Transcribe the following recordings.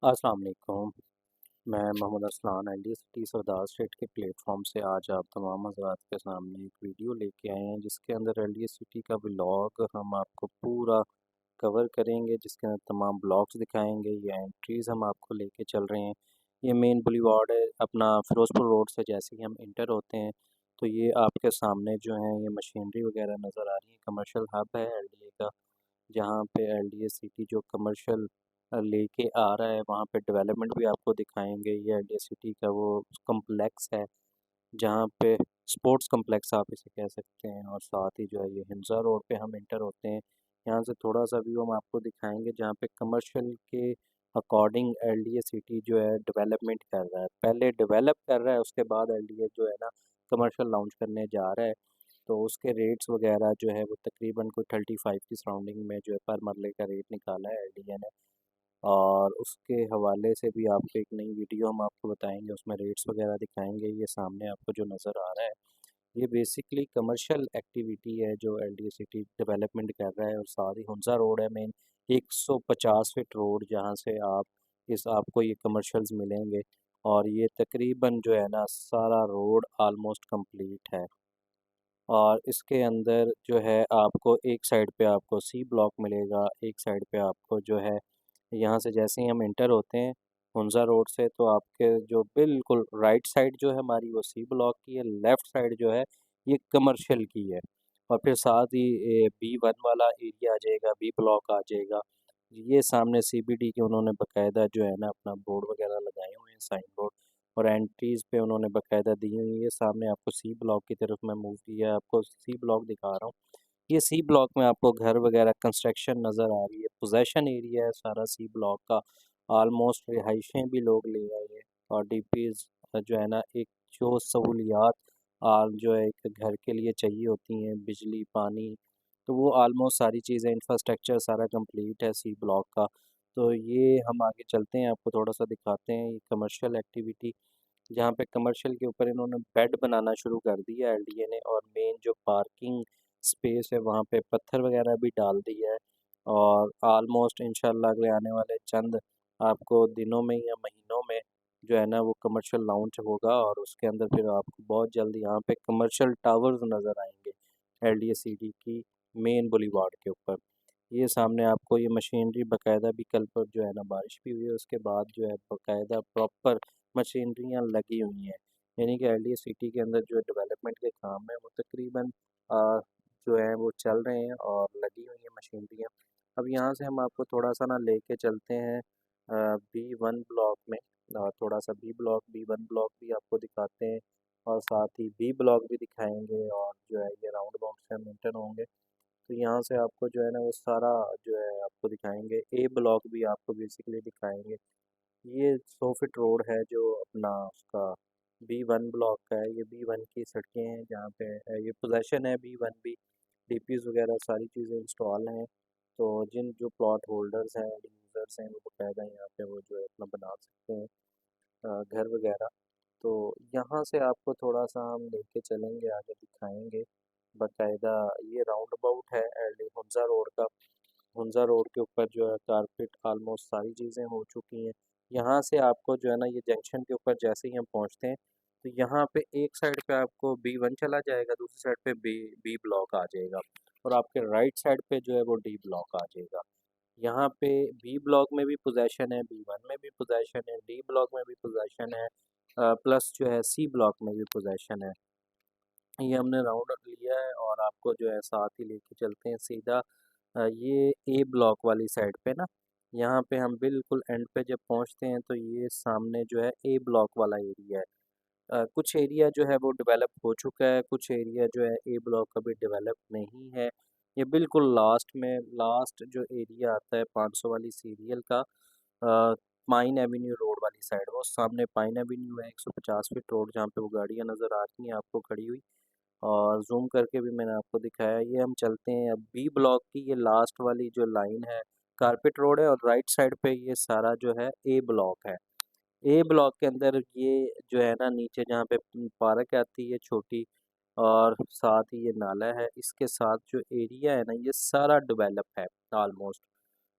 अस्सलाम वालेकुम। मैं मोहम्मद अरसलान एनडीएसटी सरदार स्टेट के प्लेटफॉर्म से आज आप तमाम हज़रात के सामने एक वीडियो लेके आए हैं जिसके अंदर एनडीएसटी का व्लॉग हम आपको पूरा कवर करेंगे, जिसके अंदर तमाम ब्लॉग्स दिखाएंगे। ये एंट्रीज़ हम आपको लेके चल रहे हैं। ये मेन बुलीवार्ड है अपना फ़िरोज़पुर रोड से। जैसे ही हम इंटर होते हैं तो ये आपके सामने जो है ये मशीनरी वगैरह नज़र आ रही है। कमर्शियल हब है एलडीए का, जहाँ पे एलडीए सिटी जो कमर्शियल लेके आ रहा है वहाँ पे डेवलपमेंट भी आपको दिखाएंगे। ये एलडीए सिटी का वो कम्प्लेक्स है जहाँ पे स्पोर्ट्स कम्प्लेक्स आप इसे कह सकते हैं। और साथ ही जो है ये हिंसा रोड पे हम इंटर होते हैं। यहाँ से थोड़ा सा व्यू हम आपको दिखाएंगे जहाँ पे कमर्शियल के अकॉर्डिंग एलडीए सिटी जो है डेवलपमेंट कर रहा है। पहले डेवलप कर रहा है, उसके बाद एलडीए जो है ना कमर्शियल लॉन्च करने जा रहा है। तो उसके रेट्स वगैरह जो है वो तकरीबन कोई 35 की सराउंडिंग में जो है पर मरले का रेट निकाला है एलडीए ने। और उसके हवाले से भी आपको एक नई वीडियो हम आपको बताएंगे, उसमें रेट्स वगैरह दिखाएंगे। ये सामने आपको जो नज़र आ रहा है ये बेसिकली कमर्शियल एक्टिविटी है जो एलडीए सिटी डेवलपमेंट कर रहा है। और साथ ही हुंजा रोड है मेन 150 फीट रोड, जहाँ से आप इस आपको ये कमर्शियल्स मिलेंगे। और ये तकरीबन जो है ना सारा रोड आलमोस्ट कंप्लीट है। और इसके अंदर जो है आपको एक साइड पे आपको सी ब्लॉक मिलेगा, एक साइड पे आपको जो है यहाँ से जैसे ही हम इंटर होते हैं हुंजा रोड से तो आपके जो बिल्कुल राइट साइड जो है हमारी वो सी ब्लॉक की है, लेफ़्ट साइड जो है ये कमर्शियल की है। और फिर साथ ही बी 1 वाला एरिया आ जाएगा, बी ब्लॉक आ जाएगा। ये सामने सीबीडी के उन्होंने बाकायदा जो है ना अपना बोर्ड वगैरह लगाए हुए हैं, साइन बोर्ड। और एंट्रीज़ पे उन्होंने बाकायदा दी हुई है। सामने आपको सी ब्लॉक की तरफ मैं मूव किया, आपको सी ब्लॉक दिखा रहा हूँ। ये सी ब्लॉक में आपको घर वगैरह कंस्ट्रक्शन नज़र आ रही है। पोजेसन एरिया है सारा सी ब्लॉक का। ऑलमोस्ट रिहाइशें भी लोग ले आए हैं। और डीपीज़ जो है ना एक जो सहूलियात जो है एक घर के लिए चाहिए होती हैं, बिजली पानी, तो वो ऑलमोस्ट सारी चीज़ें इंफ्रास्ट्रक्चर सारा कंप्लीट है सी ब्लॉक का। तो ये हम आगे चलते हैं, आपको थोड़ा सा दिखाते हैं ये कमर्शियल एक्टिविटी, जहाँ पे कमर्शियल के ऊपर इन्होंने बेड बनाना शुरू कर दिया एलडीए ने। और मेन जो पार्किंग स्पेस है वहाँ पे पत्थर वगैरह भी डाल दिया है। और ऑलमोस्ट इंशाल्लाह अगले आने वाले चंद आपको दिनों में या महीनों में जो है ना वो कमर्शियल लॉन्च होगा। और उसके अंदर फिर आपको बहुत जल्द यहाँ पे कमर्शियल टावर्स नज़र आएंगे एलडीए सिटी की मेन बुलीवार्ड के ऊपर। ये सामने आपको ये मशीनरी बाकायदा भी कल पर जो है ना बारिश भी हुई है, उसके बाद जो है बाकायदा प्रॉपर मशीनरियाँ लगी हुई हैं। यानी कि एलडीए सिटी के अंदर जो डेवलपमेंट के काम है वो तकरीबन जो है वो चल रहे हैं और लगी हुई हैं मशीनरियाँ। अब यहाँ से हम आपको थोड़ा सा ना लेके चलते हैं बी 1 ब्लॉक में। थोड़ा सा बी 1 ब्लॉक भी आपको दिखाते हैं और साथ ही बी ब्लॉक भी दिखाएंगे। और जो है ये राउंड अबाउट से हम इंटर होंगे तो यहाँ से आपको जो है ना वो सारा जो है आपको दिखाएंगे। ए ब्लॉक भी आपको बेसिकली दिखाएंगे। ये 100 फीट रोड है जो अपना उसका बी 1 ब्लॉक का है। ये बी 1 की सड़कें हैं जहाँ पे ये पोजेसन है बी 1 भी। डीपीज़ वगैरह सारी चीज़ें इंस्टॉल हैं। तो जिन जो प्लॉट होल्डर्स हैं यूज़र्स हैं वो बाकायदा यहाँ पे वो जो है अपना बना सकते हैं घर वगैरह। तो यहाँ से आपको थोड़ा सा हम लेके चलेंगे, आगे दिखाएंगे बाकायदा। ये राउंड अबाउट है एलडी हुंजा रोड का। हुंजा रोड के ऊपर जो है कारपेट ऑलमोस्ट सारी चीज़ें हो चुकी हैं। यहाँ से आपको जो है ना ये जंक्शन के ऊपर जैसे ही हम पहुँचते हैं तो यहाँ पे एक साइड पे आपको बी 1 चला जाएगा, दूसरी साइड पे बी बी ब्लॉक आ जाएगा। और आपके राइट साइड पे जो है वो डी ब्लॉक आ जाएगा। यहाँ पे बी ब्लॉक में भी पोजेसन है, बी 1 में भी पोजेसन है, डी ब्लॉक में भी पोजेसन है, प्लस जो है सी ब्लॉक में भी पोजेसन है। ये हमने राउंड लिया है और आपको जो है साथ ही लेके चलते हैं सीधा ये ए ब्लॉक वाली साइड पे ना। यहाँ पे हम बिल्कुल एंड पे जब पहुँचते हैं तो ये सामने जो है ए ब्लॉक वाला एरिया है। कुछ एरिया जो है वो डेवलप हो चुका है, कुछ एरिया जो है ए ब्लॉक अभी डेवलप नहीं है। ये बिल्कुल लास्ट में लास्ट जो एरिया आता है 500 वाली सीरियल का पाइन एवेन्यू रोड वाली साइड, वो सामने पाइन एवेन्यू है 150 फीट रोड जहाँ पे वो गाड़ियाँ नज़र आ रही हैं आपको खड़ी हुई। और ज़ूम करके भी मैंने आपको दिखाया। ये हम चलते हैं अब बी ब्लॉक की ये लास्ट वाली जो लाइन है कारपेट रोड है और राइट साइड पे ये सारा जो है ए ब्लॉक है। ए ब्लॉक के अंदर ये जो है ना नीचे जहाँ पे पार्क आती है छोटी, और साथ ही ये नाला है, इसके साथ जो एरिया है ना ये सारा डेवलप है ऑलमोस्ट।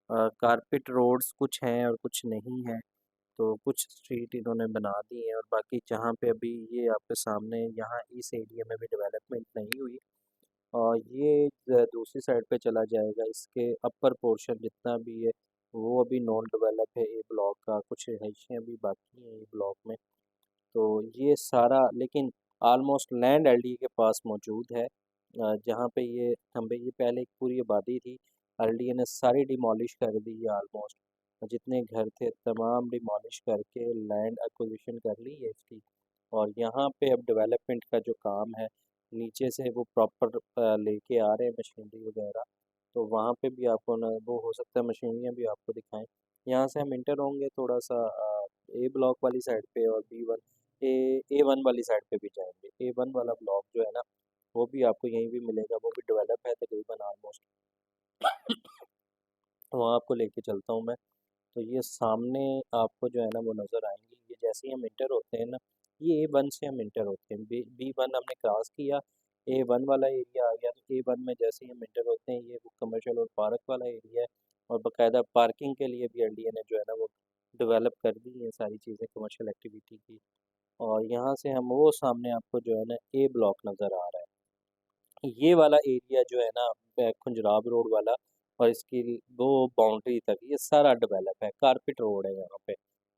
कारपेट रोड्स कुछ हैं और कुछ नहीं हैं, तो कुछ स्ट्रीट इन्होंने बना दी हैं और बाकी जहाँ पे अभी ये आपके सामने यहाँ इस एरिया में भी डेवलपमेंट नहीं हुई। और ये दूसरी साइड पे चला जाएगा, इसके अपर पोर्शन जितना भी है वो अभी नॉन डेवलप है। ए ब्लॉक का कुछ रिहाइशें अभी बाकी हैं ए ब्लॉक में। तो ये सारा लेकिन ऑलमोस्ट लैंड एलडीए के पास मौजूद है। जहाँ पे ये हम पे ये पहले एक पूरी आबादी थी, एलडीए ने सारी डिमोलिश कर दी है ऑलमोस्ट। जितने घर थे तमाम डिमोलिश करके लैंड एक्विजिशन कर ली है इसकी। और यहाँ पे अब डेवलपमेंट का जो काम है, नीचे से वो प्रॉपर लेके आ रहे हैं मशीनरी वगैरह। तो वहाँ पे भी आपको ना वो हो सकता है मशीनरियाँ भी आपको दिखाएं। यहाँ से हम इंटर होंगे थोड़ा सा ए ब्लॉक वाली साइड पे और B1 ए वन वाली साइड पे भी जाएंगे। ए वन वाला ब्लॉक जो है ना वो भी आपको यहीं भी मिलेगा, वो भी डेवलप है तकरीबन ऑलमोस्ट। वहाँ आपको लेके चलता हूँ मैं। तो ये सामने आपको जो है ना वो नज़र आएंगी, ये जैसे ही हम इंटर होते हैं ना, ये A1 से हम इंटर होते हैं। B1 हमने क्रॉस किया, A1 वाला एरिया आ गया। तो A1 में जैसे ही हम इंटर होते हैं, ये वो कमर्शियल और पार्क वाला एरिया है। और बाकायदा पार्किंग के लिए भी एलडीए ने जो है ना वो डेवलप कर दी है सारी चीज़ें कमर्शियल एक्टिविटी की। और यहाँ से हम वो सामने आपको जो है ना ए ब्लॉक नज़र आ रहा है। ये वाला एरिया जो है ना खुंजराब रोड वाला और इसकी वो बाउंड्री तक ये सारा डेवलप है, कारपेट रोड है यहाँ पे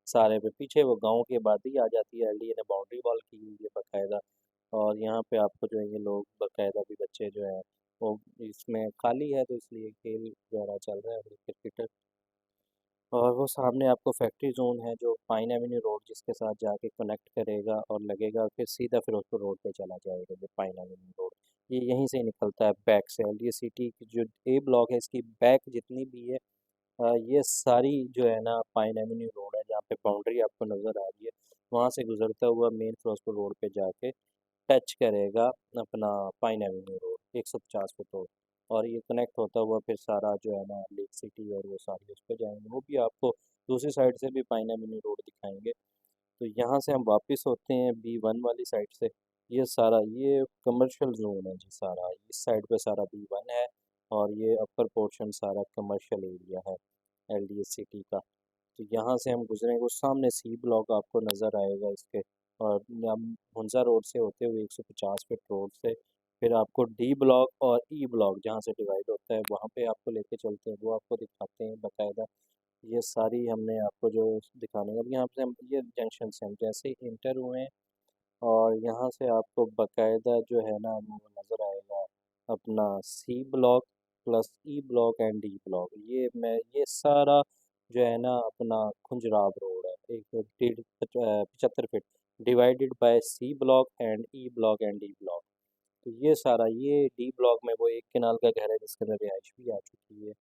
सारे पे। पीछे वो गांव की आबादी आ जाती है, एलडीए ने बाउंड्री वॉल की हुई है बाकायदा। और यहाँ पे आपको जो है ये लोग बाकायदा भी बच्चे जो हैं वो इसमें खाली है तो इसलिए खेल वगैरह चल रहा है क्रिकेट। और वो सामने आपको फैक्ट्री जोन है जो पाइन एवेन्यू रोड जिसके साथ जाके कनेक्ट करेगा और लगेगा, फिर सीधा फिरोजपुर रोड पे चला जाएगा जो पाइन एवेन्यू रोड। ये यहीं से निकलता है बैक से। एलडीए सिटी की जो ए ब्लॉक है इसकी बैक जितनी भी है ये सारी जो है ना पाइन एवेन्यू रोड है जहाँ पे बाउंड्री आपको नज़र आ रही है। वहाँ से गुजरता हुआ मेन फिरोजपुर रोड पे जाके टच करेगा अपना pine Avenue road 150 foot road. और ये कनेक्ट होता हुआ फिर सारा जो है ना लेक सिटी और वो सारी उस पर जाएंगे, वो भी आपको दूसरी साइड से भी पाइन एवेन्यू रोड दिखाएंगे। तो यहाँ से हम वापस होते हैं B1 वाली साइड से। ये सारा ये कमर्शियल जोन है जी, सारा इस साइड पे सारा B1 है। और ये अपर पोर्शन सारा कमर्शियल एरिया है एलडीए सिटी का। तो यहाँ से हम गुजरेंगे, वो सामने सी ब्लॉक आपको नज़र आएगा इसके। और हम हुंजा रोड से होते हुए 150 फीट रोड से फिर आपको डी ब्लॉक और ई ब्लॉक जहाँ से डिवाइड होता है वहाँ पे आपको लेके चलते हैं, वो आपको दिखाते हैं बाकायदा। ये सारी हमने आपको जो दिखाने अब यहाँ से हम ये जंक्शन से हम जैसे ही इंटर हुए हैं और यहाँ से आपको बाकायदा जो है ना वो नज़र आएगा अपना C block plus E block and D block. ये सारा जो है ना अपना खुंजराब रोड है, एक 75 feet divided by C block and E block and D block. तो ये सारा ये डी ब्लॉक में वो एक किनाल का घर है जिसके अंदर रिहाइश भी आ चुकी है।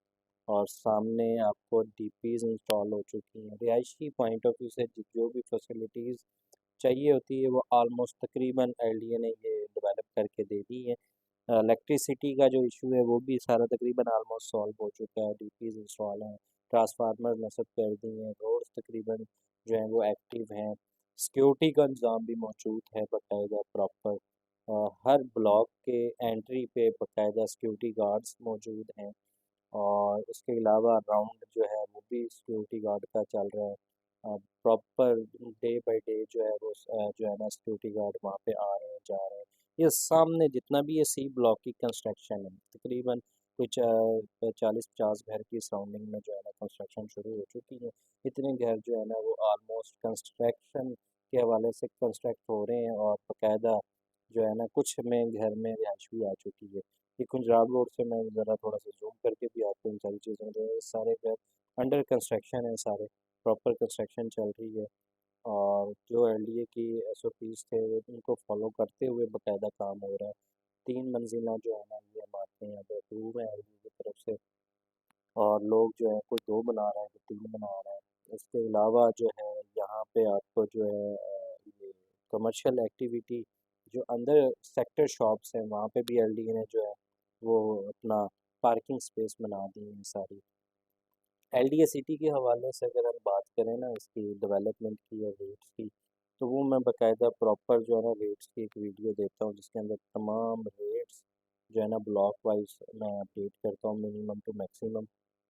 और सामने आपको डीपीज इंस्टॉल हो चुकी हैं। रिहायशी पॉइंट ऑफ व्यू से जो भी फैसिलिटीज़ चाहिए होती है वो ऑलमोस्ट तकरीबन एलडीए ने ये डेवलप करके दे दी है। इलेक्ट्रिसिटी का जो इशू है वो भी सारा तकरीबन ऑलमोस्ट सॉल्व हो चुका है, डीपीज इंस्टॉल हैं, ट्रांसफार्मर नस्ब कर दी हैं, रोड्स तकरीबन जो हैं वो एक्टिव हैं। सिक्योरिटी का इंतज़ाम भी मौजूद है बाकायदा प्रॉपर। हर ब्लॉक के एंट्री पे बाकायदा सिक्योरिटी गार्ड्स मौजूद हैं। और उसके अलावा राउंड जो है वो भी सिक्योरिटी गार्ड का चल रहा है प्रॉपर। डे बाय डे जो है वो जो है ना सिक्योरिटी गार्ड वहाँ पे आ रहे हैं जा रहे हैं। ये सामने जितना भी ये सी ब्लॉक की कंस्ट्रक्शन है तकरीबन कुछ 40-50 घर की सराउंडिंग में जो है ना कंस्ट्रक्शन शुरू हो चुकी है। इतने घर जो है ना वो आलमोस्ट कंस्ट्रक्शन के हवाले से कंस्ट्रक्ट हो रहे हैं और बाकायदा जो है ना कुछ में घर में रिहाइश भी आ चुकी है। ये कुंजराब रोड से मैं ज़रा थोड़ा सा जूम करके भी आपको इन सारी चीज़ों में सारे घर अंडर कंस्ट्रक्शन है, सारे प्रॉपर कंस्ट्रक्शन चल रही है। और जो एलडीए की एसओपीज़ थे उनको फॉलो करते हुए बाकायदा काम हो रहा है। 3 मंजिला जो है ना ये हमारे यहाँ पे अप्रूव है एलडीए की तरफ से। और लोग जो है कोई 2 बना रहे हैं कोई 3 बना रहे हैं। इसके अलावा जो है यहाँ पे आपको जो है ये कमर्शियल एक्टिविटी जो अंदर सेक्टर शॉप्स हैं वहाँ पे भी एलडीए ने जो है वो अपना पार्किंग स्पेस बना दी है सारी। एलडीए सिटी के हवाले से अगर हम बात करें ना इसकी डेवलपमेंट की और रेट्स की, तो वो मैं बाकायदा प्रॉपर जो है ना रेट्स की एक वीडियो देता हूँ जिसके अंदर तमाम रेट्स जो है ना ब्लॉक वाइज मैं अपडेट करता हूँ मिनिमम टू मैक्सिमम।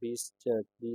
20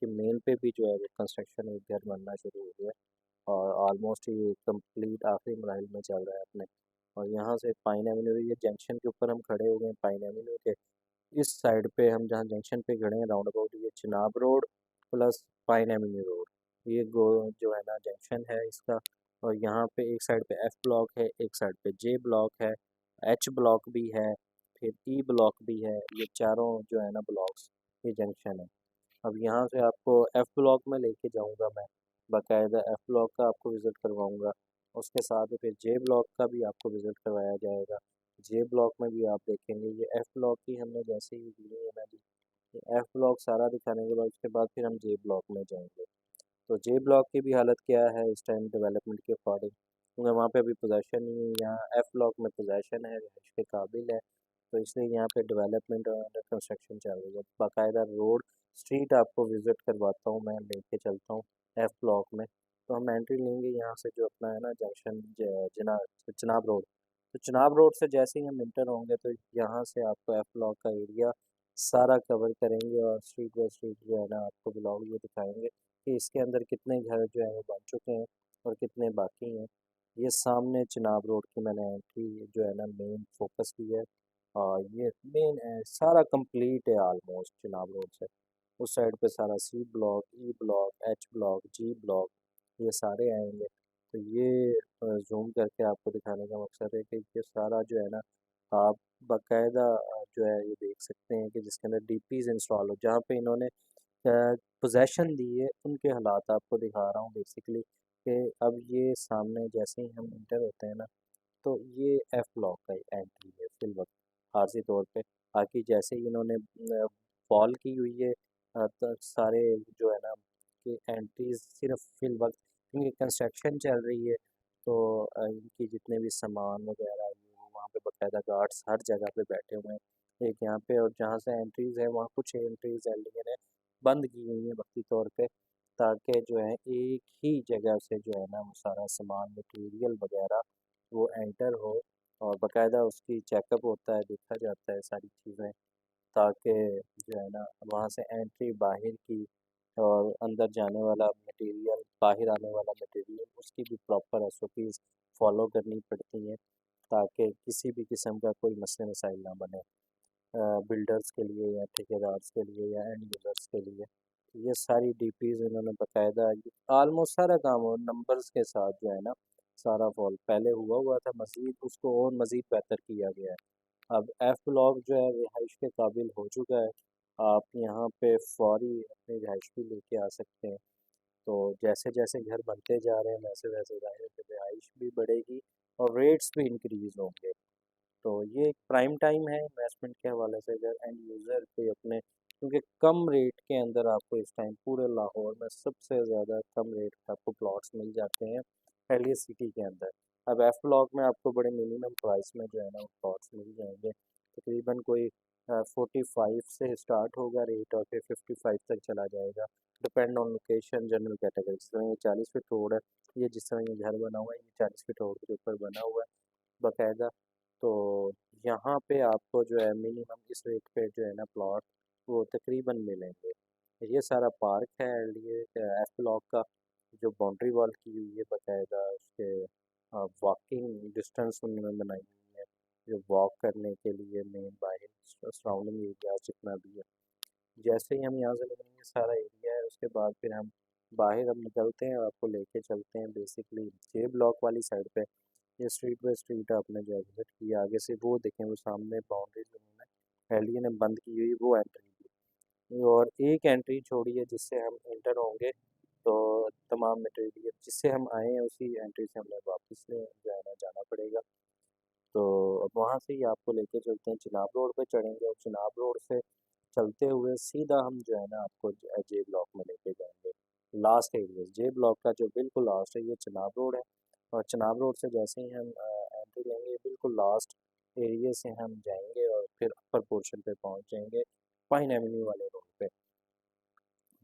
के मेन पे भी जो है वो कंस्ट्रक्शन एक घर बनना शुरू हो गया और ऑलमोस्ट ये कंप्लीट आखिरी मराहल में चल रहा है अपने। और यहाँ से पाइन एवेन्यू, ये जंक्शन के ऊपर हम खड़े हो गए हैं पाइन एवेन्यू के इस साइड पे। हम जहाँ जंक्शन पे खड़े हैं राउंड अबाउट, ये Chenab road plus pine Avenue road, ये गो जो है ना जंक्शन है इसका। और यहाँ पे एक साइड पे एफ ब्लॉक है, एक साइड पे जे ब्लॉक है, एच ब्लॉक भी है, फिर ई ब्लॉक भी है। ये चारों जो है ना ब्लॉक्स, ये जंक्शन है। अब यहाँ से आपको एफ ब्लॉक में लेके जाऊँगा मैं, बाकायदा एफ ब्लॉक का आपको विज़िट करवाऊँगा। उसके साथ ही फिर जे ब्लॉक का भी आपको विज़िट करवाया जाएगा। जे ब्लॉक में भी आप देखेंगे, ये एफ ब्लॉक की हमने जैसे ही ली है ना जी, ये एफ ब्लॉक सारा दिखाने के बाद उसके बाद फिर हम जे ब्लॉक में जाएंगे। तो जे ब्लॉक की भी हालत क्या है इस टाइम डेवलपमेंट के अकॉर्डिंग, क्योंकि वहाँ पे अभी पोजेशन नहीं है। यहाँ एफ ब्लॉक में पोजेशन है, रिहाइश के काबिल है, तो इसलिए यहाँ पे डेवलपमेंट और अंडर कंस्ट्रक्शन चल रही है। बाकायदा रोड स्ट्रीट आपको विज़िट करवाता हूँ, मैं लेके चलता हूँ एफ ब्लॉक में। तो हम एंट्री लेंगे यहाँ से, जो अपना है ना जंक्शन जना चिनाब रोड। तो चिनाब रोड से जैसे ही हम इंटर होंगे तो यहाँ से आपको एफ ब्लॉक का एरिया सारा कवर करेंगे और स्ट्रीट बाई स्ट्रीट जो है ना आपको ब्लॉग ये दिखाएंगे कि इसके अंदर कितने घर जो है वो बन चुके हैं और कितने बाकी हैं। ये सामने चिनाब रोड की मैंने एंट्री जो है ना मेन फोकस की है। और ये मेन है, सारा कंप्लीट है ऑलमोस्ट चिनाब रोड से। उस साइड पे सारा C block, E block, H block, G block, ये सारे आएंगे। तो ये जूम करके आपको दिखाने का मकसद है कि ये सारा जो है ना आप बाकायदा जो है ये देख सकते हैं कि जिसके अंदर डीपीज इंस्टॉल हो, जहाँ पे इन्होंने पोजेशन दी है उनके हालात आपको दिखा रहा हूँ बेसिकली। कि अब ये सामने जैसे ही हम इंटर होते हैं ना, तो ये एफ ब्लॉक का एंट्री है फिल वक्त आरजी तौर पे। बाकी जैसे ही इन्होंने वॉल की हुई है तो सारे जो है ना कि एंट्रीज सिर्फ फिल वक्त, क्योंकि कंस्ट्रक्शन चल रही है, तो इनकी जितने भी सामान वगैरह ये वो वहाँ पे बाकायदा गार्ड्स हर जगह पे बैठे हुए हैं एक यहाँ पे। और जहाँ से एंट्रीज है वहाँ कुछ एंट्रीज एल ने बंद की हुई है वक्ती तौर पे, ताकि जो है एक ही जगह से जो है ना वो सारा सामान मटेरियल वगैरह वो एंटर हो और बाकायदा उसकी चेकअप होता है, देखा जाता है सारी चीज़ें, ताकि जो है ना वहाँ से एंट्री बाहर की और अंदर जाने वाला मटेरियल, बाहर आने वाला मटेरियल, उसकी भी प्रॉपर एसओपीज़ फॉलो करनी पड़ती हैं, ताकि किसी भी किस्म का कोई मसले मसाइल ना बने बिल्डर्स के लिए या ठेकेदार्स के लिए या एंड यूज़र्स के लिए। तो ये सारी डीपीज़ इन्होंने बाकायदा ऑलमोस्ट सारा काम हो नंबर्स के साथ जो है ना सारा फॉल पहले हुआ हुआ था, मज़ीद उसको और मज़ीद बेहतर किया गया है। अब एफ ब्लॉक जो है रिहाइश के काबिल हो चुका है। आप यहाँ पे फौरी अपनी रिहाइश भी लेके आ सकते हैं। तो जैसे जैसे घर बनते जा रहे हैं वैसे वैसे ज़ाहिर है कि रिहाइश भी बढ़ेगी और रेट्स भी इंक्रीज़ होंगे। तो ये एक प्राइम टाइम है इन्वेस्टमेंट के हवाले से, अगर एंड यूज़र कोई अपने, क्योंकि कम रेट के अंदर आपको इस टाइम पूरे लाहौर में सबसे ज़्यादा कम रेट पे आपको प्लॉट्स मिल जाते हैं एलियट सिटी के अंदर। अब एफ ब्लॉक में आपको बड़े मिनिमम प्राइस में जो है ना वो प्लॉट्स मिल जाएंगे, तकरीबन कोई 45 से स्टार्ट होगा रेट और फिर 55 तक चला जाएगा, depend on location general category. जिस तरह ये 40 फीट रोड है, ये जिस तरह ये घर बना हुआ है ये 40 फीट रोड के ऊपर बना हुआ है बाकायदा। तो यहाँ पे आपको जो है मिनिमम इस रेट पे जो है ना प्लॉट वो तकरीबन मिलेंगे। ये सारा पार्क है ये एफ ब्लॉक का, जो बाउंड्री वॉल की हुई है बाकायदा, उसके वॉकिंग डिस्टेंस उन्होंने बनाई हुई है, जो वॉक करने के लिए मेन बाहर सराउंडिंग एरिया जितना भी है। जैसे ही हम यहाँ से निकलेंगे सारा एरिया है, उसके बाद फिर हम बाहर हम निकलते हैं और आपको लेके चलते हैं बेसिकली जे ब्लॉक वाली साइड पे। ये स्ट्रीट बाई स्ट्रीट आपने जो है विजिट किया, आगे से वो देखें वो सामने बाउंड्री जो उन्होंने एलिया ने बंद की हुई वो एंट्री की, और एक एंट्री छोड़ी है जिससे हम इंटर होंगे। तो तमाम मटेरियल जिससे हम आए हैं उसी एंट्री से हमें वापस जो है ना जाना पड़ेगा। तो अब वहाँ से ही आपको लेके चलते हैं, चिनाब रोड पे चढ़ेंगे और चिनाब रोड से चलते हुए सीधा हम जो है ना आपको जे ब्लॉक में लेके जाएंगे। लास्ट एरिया जे ब्लॉक का जो बिल्कुल लास्ट है ये चिनाब रोड है। और चिनाब रोड से जैसे ही हम एंट्री लेंगे बिल्कुल लास्ट एरिया से हम जाएंगे और फिर अपर पोर्शन पे पहुंच जाएंगे पाइन एवेन्यू वाले रोड पे।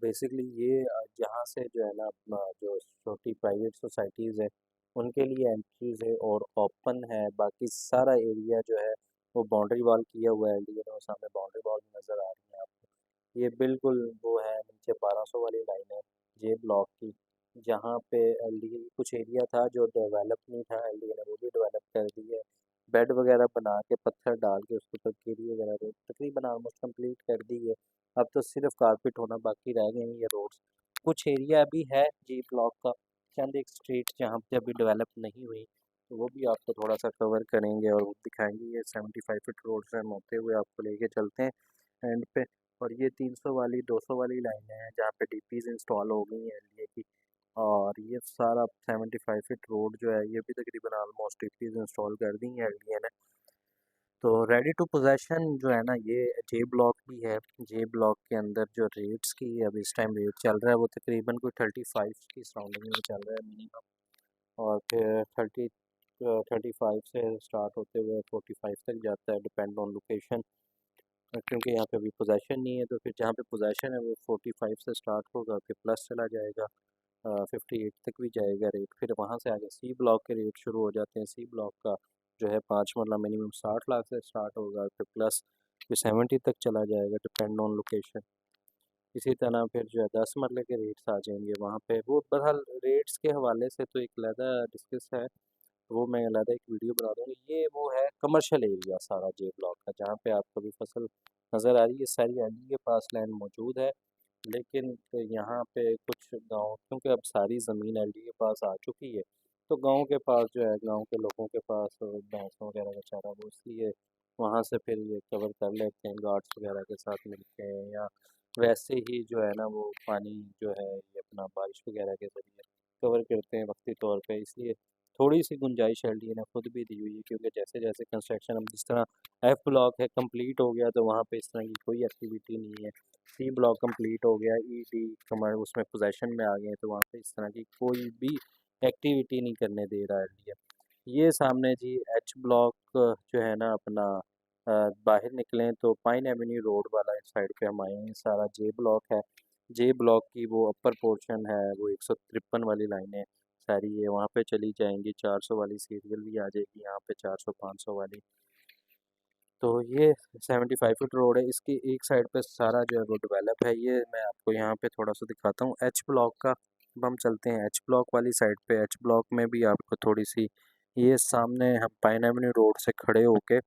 बेसिकली ये यहाँ से जो है ना अपना जो छोटी प्राइवेट सोसाइटीज़ है उनके लिए एंट्रीज है और ओपन है, बाकी सारा एरिया जो है वो बाउंड्री वॉल किया हुआ है, लिए वो सामने बाउंड्री वॉल नज़र आ रही है आपको। ये बिल्कुल वो है नीचे 1200 वाली लाइन है जे ब्लॉक की, जहाँ पे एलडीए कुछ एरिया था जो डेवलप नहीं था, एलडीए ने वो भी डेवलप कर दी है। बेड वगैरह बना के पत्थर डाल के उसके ऊपर कीड़ी वगैरह तो तकरीबन ऑलमोस्ट कंप्लीट कर दी है। अब तो सिर्फ कारपेट होना बाकी रह गए हैं ये रोड्स। कुछ एरिया अभी है जी ब्लॉक का, चंद एक स्ट्रीट जहाँ पे अभी डेवलप नहीं हुई, तो वो भी आपको थोड़ा सा कवर करेंगे और वो दिखाएंगे। ये 75 फीट रोड से हम होते हुए आपको लेके चलते हैं एंड पे। और ये 300 वाली 200 वाली लाइनें हैं जहाँ पे डीपीज इंस्टॉल हो गई हैं एलडीए की। और ये सारा 75 फीट रोड जो है ये भी तकरीबन ऑलमोस्ट डीपीज इंस्टॉल कर दी हैं एलडीए ने। तो रेडी टू पोजेशन जो है ना ये जे ब्लॉक भी है। जे ब्लॉक के अंदर जो रेट्स की अब इस टाइम रेट चल रहा है वो तकरीबन कोई 35 की सराउंडिंग में चल रहा है मिनिमम। और फिर 35 से स्टार्ट होते हुए 45 तक जाता है, डिपेंड ऑन लोकेशन। क्योंकि यहाँ पे अभी पोजेशन नहीं है, तो फिर जहाँ पे पोजेशन है वो 45 से स्टार्ट होगा, फिर प्लस चला जाएगा, 58 तक भी जाएगा रेट। फिर वहाँ से आगे सी ब्लॉक के रेट शुरू हो जाते हैं। सी ब्लॉक का जो है 5 मरला मिनिमम 60 लाख से स्टार्ट होगा, फिर प्लस फिर 70 तक चला जाएगा, डिपेंड ऑन लोकेशन। इसी तरह फिर जो है 10 मरले के रेट्स आ जाएंगे वहाँ पे। वो बहरहाल रेट्स के हवाले से तो एक अलहदा डिस्कस है, वो मैं अलहदा एक वीडियो बना दूँगा। ये वो है कमर्शियल एरिया सारा जे ब्लॉक का, जहाँ पे आपको भी फसल नज़र आ रही है। सारी एलडी के पास लैंड मौजूद है, लेकिन यहाँ पे कुछ गांव, क्योंकि अब सारी ज़मीन एलडी के पास आ चुकी है, तो गांव के पास जो है गांव के लोगों के पास भैंसों वगैरह का चारा, वो इसलिए वहाँ से फिर ये कवर कर लेते हैं गार्ड्स वगैरह के साथ मिलके, या वैसे ही जो है ना वो पानी जो है ये अपना बारिश वगैरह के ज़रिए कवर करते हैं वक्ती तौर पे। इसलिए थोड़ी सी गुंजाइश एलडीए ने खुद भी दी हुई है, क्योंकि जैसे जैसे कंस्ट्रक्शन, अब जिस तरह एफ ब्लॉक है कंप्लीट हो गया तो वहाँ पे इस तरह की कोई एक्टिविटी नहीं है। सी ब्लॉक कंप्लीट हो गया, ई डी कमर उसमें पोजेशन में आ गए हैं, तो वहाँ पे इस तरह की कोई भी एक्टिविटी नहीं करने दे रहा है एलडीए। ये सामने जी एच ब्लॉक जो है ना अपना, बाहर निकलें तो पाइन एवेन्यू रोड वाला इस साइड पे हम आए हैं, सारा जे ब्लॉक है। जे ब्लॉक की वो अपर पोर्शन है, वो 153 वाली लाइनें सारी ये वहाँ पे चली जाएंगी। 400 वाली सीरियल भी आ जाएगी यहाँ पे, 400 500 वाली। तो ये 75 फीट रोड है, इसकी एक साइड पे सारा जो है वो डेवलप है। ये मैं आपको यहाँ पे थोड़ा सा दिखाता हूँ एच ब्लॉक का। अब हम चलते हैं एच ब्लॉक वाली साइड पे। एच ब्लॉक में भी आपको थोड़ी सी, ये सामने हम पाइन एवेन्यू रोड से खड़े होके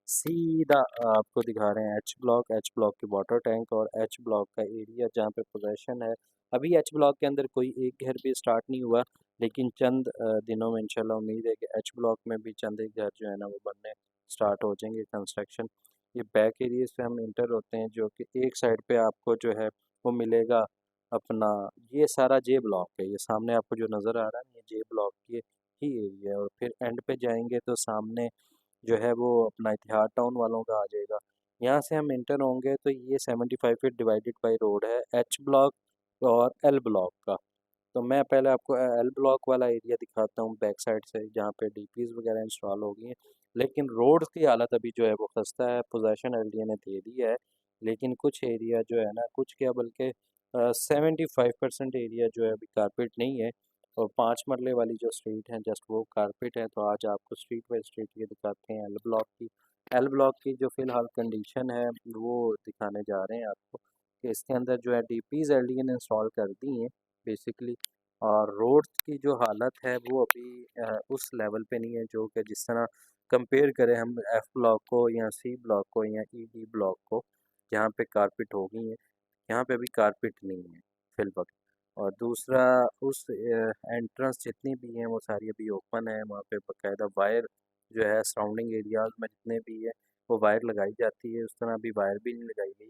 सीधा आपको दिखा रहे हैं एच ब्लॉक की वाटर टैंक और एच ब्लॉक का एरिया जहाँ पे पोजेशन है। अभी एच ब्लॉक के अंदर कोई एक घर भी स्टार्ट नहीं हुआ, लेकिन चंद दिनों में इंशाल्लाह उम्मीद है कि एच ब्लॉक में भी चंद एक घर जो है ना वो बनने स्टार्ट हो जाएंगे कंस्ट्रक्शन। ये बैक एरिया से हम इंटर होते हैं, जो कि एक साइड पे आपको जो है वो मिलेगा अपना, ये सारा जे ब्लॉक है। ये सामने आपको जो नज़र आ रहा है ये जे ब्लॉक की ही एरिया है। और फिर एंड पे जाएंगे तो सामने जो है वो अपना इतिहाद टाउन वालों का आ जाएगा। यहाँ से हम इंटर होंगे तो ये 75 फीट डिवाइडेड बाई रोड है एच ब्लॉक और एल ब्लॉक का। तो मैं पहले आपको एल ब्लॉक वाला एरिया दिखाता हूँ बैक साइड से, जहाँ पे डीपीज वगैरह इंस्टॉल हो गई हैं। लेकिन रोड की हालत अभी जो है वो खस्ता है। पोजेशन एलडीए ने दे दी है, लेकिन कुछ एरिया जो है ना, कुछ क्या बल्कि 75% एरिया जो है अभी कारपेट नहीं है। और 5 मरले वाली जो स्ट्रीट है जस्ट वो कारपेट है। तो आज आपको स्ट्रीट बाई स्ट्रीट ये दिखाते हैं एल ब्लॉक की। एल ब्लॉक की जो फ़िलहाल कंडीशन है वो दिखाने जा रहे हैं आपको, कि इसके अंदर जो है डीपीज एलडीए ने इंस्टॉल कर दी हैं बेसिकली। और रोड की जो हालत है वो अभी उस लेवल पे नहीं है जो कि जिस तरह कंपेयर करें हम एफ ब्लॉक को या सी ब्लॉक को या ई डी ब्लॉक को, जहाँ पे कारपेट हो गई है। यहाँ पे अभी कारपेट नहीं है फिल वक्त। और दूसरा, उस एंट्रेंस जितनी भी हैं वो सारी अभी ओपन है, वहाँ पे बाकायदा वायर जो है सराउंडिंग एरियाज में जितने भी है वो वायर लगाई जाती है। उस तरह अभी वायर भी नहीं लगाई गई,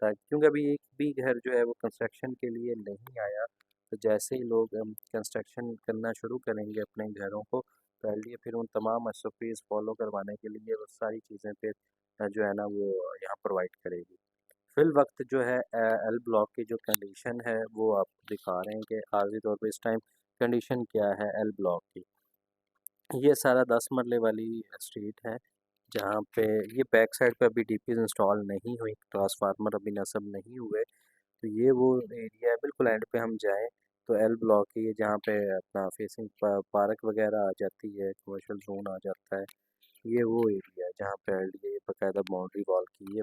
ताकि क्योंकि अभी एक भी घर जो है वो कंस्ट्रक्शन के लिए नहीं आया। तो जैसे ही लोग कंस्ट्रक्शन करना शुरू करेंगे अपने घरों को, तो एलडीए फिर उन तमाम एसओपीज़ फॉलो करवाने के लिए वो सारी चीज़ें फिर जो है ना वो यहाँ प्रोवाइड करेगी। फिल वक्त जो है एल ब्लॉक की जो कंडीशन है वो आपको दिखा रहे हैं कि आर्जी तौर पे इस टाइम कंडीशन क्या है एल ब्लॉक की। ये सारा 10 मरले वाली स्ट्रीट है, जहाँ पे ये बैक साइड पे अभी डीपीज इंस्टॉल नहीं हुई, ट्रांसफार्मर अभी नस्ब नहीं हुए। तो ये वो एरिया है, बिल्कुल एंड पे हम जाएं तो एल ब्लॉक की है, जहाँ पे अपना फेसिंग पार्क वगैरह आ जाती है, कमर्शियल जोन आ जाता है। ये वो एरिया है जहाँ पे एल डी बाकायदा बाउंड्री वॉल की है।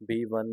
B1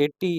80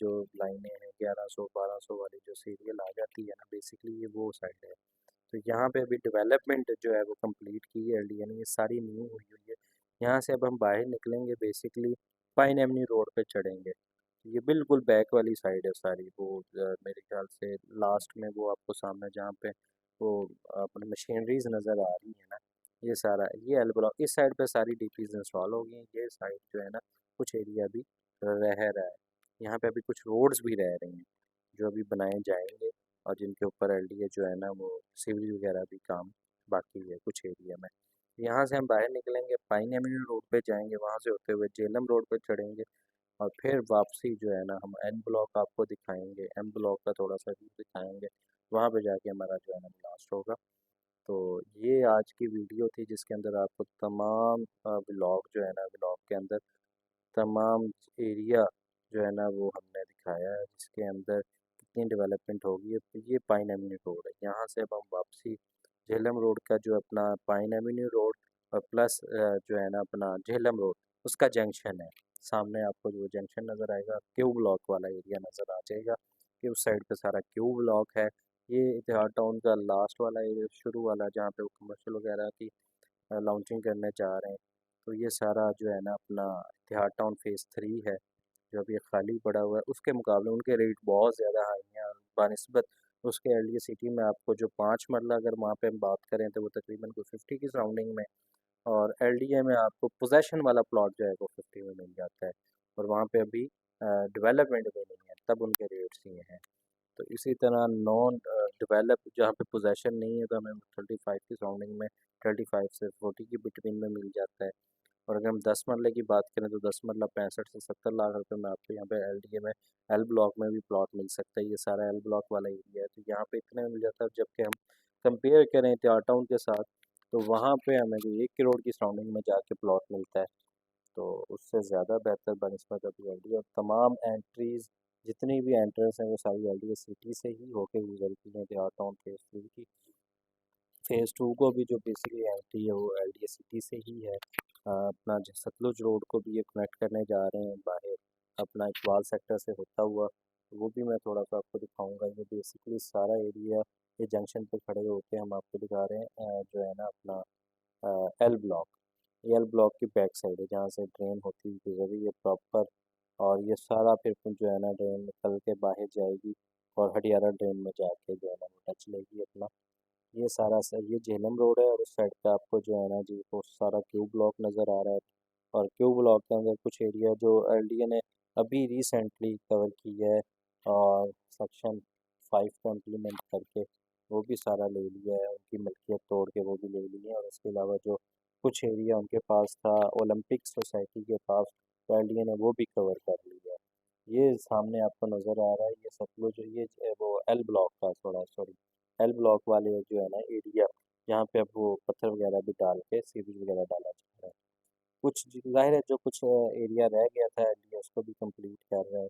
जो लाइनें हैं, 1100 1200 वाली जो सीरियल आ जाती है ना, बेसिकली ये वो साइड है। तो यहाँ पे अभी डेवलपमेंट जो है वो कंप्लीट की है एलडीए ने, ये सारी न्यू हुई हुई है। यहाँ से अब हम बाहर निकलेंगे, बेसिकली पाइन एवेन्यू रोड पे चढ़ेंगे। ये बिल्कुल बैक वाली साइड है सारी, वो मेरे ख्याल से लास्ट में वो आपको सामने जहाँ पे वो अपनी मशीनरीज नज़र आ रही है ना, ये सारा ये एल ब्लॉक, इस साइड पे सारी डीपीज इंस्टॉल हो गई हैं। ये साइड जो है ना, कुछ एरिया भी रह रहा है। यहाँ पे अभी कुछ रोड्स भी रह रही हैं जो अभी बनाए जाएंगे, और जिनके ऊपर एलडीए जो है ना वो सिविल वगैरह भी काम बाकी है कुछ एरिया में। यहाँ से हम बाहर निकलेंगे, पाइन एवेन्यू रोड पे जाएंगे, वहाँ से होते हुए जेलम रोड पे चढ़ेंगे, और फिर वापसी जो है ना हम एन ब्लॉक आपको दिखाएंगे, एम ब्लॉक का थोड़ा सा व्यू दिखाएंगे, वहाँ पे जाके हमारा जो है ना लास्ट होगा। तो ये आज की वीडियो थी जिसके अंदर आपको तमाम ब्लॉग जो है ना, ब्लॉग के अंदर तमाम एरिया जो है ना वो हमने दिखाया है, जिसके अंदर कितनी डेवलपमेंट होगी। तो ये पाइन एवेन्यू रोड है, यहाँ से अब हम वापसी झेलम रोड का जो अपना पाइन एवेन्यू रोड और प्लस जो है ना अपना झेलम रोड, उसका जंक्शन है। सामने आपको जो जंक्शन नज़र आएगा, क्यू ब्लॉक वाला एरिया नज़र आ जाएगा कि उस साइड पे सारा क्यू ब्लॉक है। ये इतिहाद टाउन का लास्ट वाला एरिया, शुरू वाला, जहाँ पे वो कमर्शियल वगैरह की लॉन्चिंग करने जा रहे हैं। तो ये सारा जो है ना अपना इतिहाद टाउन फेज़ 3 है, जो अभी खाली पड़ा हुआ है। उसके मुकाबले उनके रेट बहुत ज़्यादा हाई हैं, बानिस्बत उसके एलडीए सिटी में आपको जो 5 मरला अगर वहाँ पे हम बात करें तो वो तकरीबन कोई 50 की सराउंडिंग में, और एलडीए में आपको पोजेशन वाला प्लॉट जो है वो 50 में मिल जाता है, और वहाँ पे अभी डेवलपमेंट भी नहीं है, तब उनके रेट्स ये हैं। तो इसी तरह नॉन डेवलप जहाँ पे पोजेशन नहीं है तो हमें 35 की सराउंडिंग में, 35 से 40 की बिटवीन में मिल जाता है। और अगर हम 10 मरले की बात करें तो 10 मरला 65 से 70 लाख रुपए में आपको यहाँ पे एलडीए में एल ब्लॉक में भी प्लॉट मिल सकता है। ये सारा एल ब्लॉक वाला एरिया है, तो यहाँ पे इतने में मिल जाता है। जबकि हम कंपेयर करें त्यार टाउन के साथ, तो वहाँ पे हमें कोई 1 करोड़ की सराउंडिंग में जाके प्लॉट मिलता है। तो उससे ज़्यादा बेहतर बनस्पत अभी एलडीए, और तमाम एंट्रीज जितनी भी एंट्रेंस हैं वो सारी एलडीए सिटी से ही होके गुजरती हैं। त्यार टाउन फेज़ 3 की, फेज़ 2 को भी जो बेसिकली एंट्री है वो एलडीए सिटी से ही है। अपना सतलुज रोड को भी ये कनेक्ट करने जा रहे हैं बाहर अपना इकबाल सेक्टर से होता हुआ, तो वो भी मैं थोड़ा सा आपको दिखाऊंगा। ये बेसिकली सारा एरिया, ये जंक्शन पे खड़े होके हम आपको दिखा रहे हैं जो है ना अपना एल ब्लॉक। ये एल ब्लॉक की बैक साइड है जहाँ से ड्रेन होती हुई गुजरी है प्रॉपर, और ये सारा फिर जो है ना ड्रेन निकल के बाहर जाएगी, और हडियारा ड्रेन में जाके जो है ना वो टच लेगी अपना। ये सारा ये झेलम रोड है, और उस साइड पे आपको जो है ना जी वो सारा क्यू ब्लॉक नज़र आ रहा है। और क्यू ब्लॉक के अंदर कुछ एरिया जो एलडीए ने अभी रिसेंटली कवर की है, और सेक्शन 5 को इम्प्लीमेंट करके वो भी सारा ले लिया है, उनकी मिल्कियत तोड़ के वो भी ले ली है। और इसके अलावा जो कुछ एरिया उनके पास था ओलंपिक सोसाइटी के पास, तो एलडीए ने वो भी कवर कर लिया है। ये सामने आपको नज़र आ रहा है, ये सतलुज, ये वो एल ब्लॉक का, थोड़ा सॉरी, एल ब्लॉक वाले जो है ना एरिया, यहाँ पे अब वो पत्थर वगैरह भी डाल के सीरीज वगैरह डाला जा रहा है। कुछ जाहिर है जो कुछ एरिया रह गया था एलडीए उसको भी कंप्लीट कर रहा है।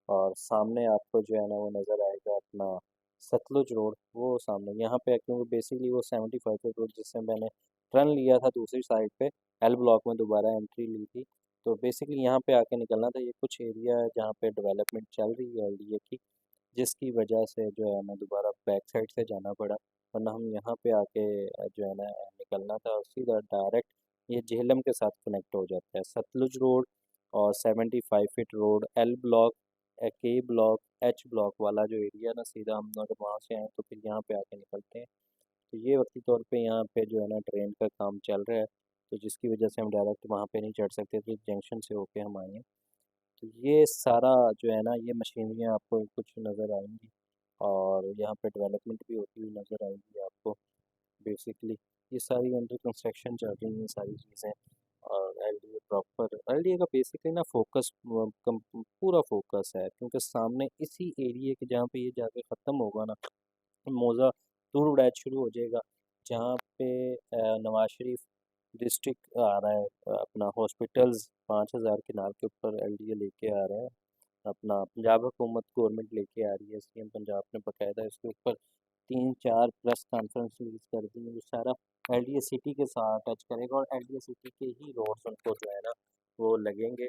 और सामने आपको जो है ना वो नज़र आएगा अपना सतलुज रोड, वो सामने यहाँ पे, क्योंकि बेसिकली वो 75 रोड जिससे मैंने टर्न लिया था दूसरी साइड पे एल ब्लॉक में दोबारा एंट्री ली थी, तो बेसिकली यहाँ पे आके निकलना था। ये कुछ एरिया है जहाँ पे डेवलपमेंट चल रही है एलडीए की, जिसकी वजह से जो है हमें दोबारा बैक साइड से जाना पड़ा, वरना हम यहाँ पे आके जो है ना निकलना था, और सीधा डायरेक्ट ये झेलम के साथ कनेक्ट हो जाता है सतलुज रोड। और 75 फीट रोड एल ब्लॉक, के ब्लॉक, एच ब्लॉक वाला जो एरिया ना, सीधा हम अगर वहाँ से आए तो फिर यहाँ पे आके निकलते हैं। तो ये वक्ती तौर पे यहाँ पे जो है ना ट्रेन का काम चल रहा है, तो जिसकी वजह से हम डायरेक्ट वहाँ पे नहीं चढ़ सकते थे, जंक्शन से होके हम आए हैं। तो ये सारा जो है ना ये मशीनरियाँ आपको कुछ नज़र आएंगी, और यहाँ पे डेवलपमेंट भी होती हुई नज़र आएगी आपको। बेसिकली ये सारी अंडर कंस्ट्रक्शन चल रही हैं सारी चीज़ें। और एलडीए प्रॉपर, एलडीए का बेसिकली ना फोकस पूरा फोकस है, क्योंकि सामने इसी एरिया के जहाँ पे ये जाके ख़त्म होगा ना, मोज़ा दूर उड़ाज शुरू हो जाएगा, जहाँ पे नवाज शरीफ डिस्ट्रिक्ट आ रहा है, अपना हॉस्पिटल्स 5,000 किनार के ऊपर एलडीए लेके आ रहा है। अपना पंजाब हुकूमत गवर्नमेंट लेके आ रही है, सीएम पंजाब ने बकायदा इसके ऊपर 3-4 प्रेस कॉन्फ्रेंस रिलीज कर दी है। वो सारा एलडीए सिटी के साथ टच करेगा, और एलडीए सिटी के ही रोड्स उनको जो है ना वो लगेंगे।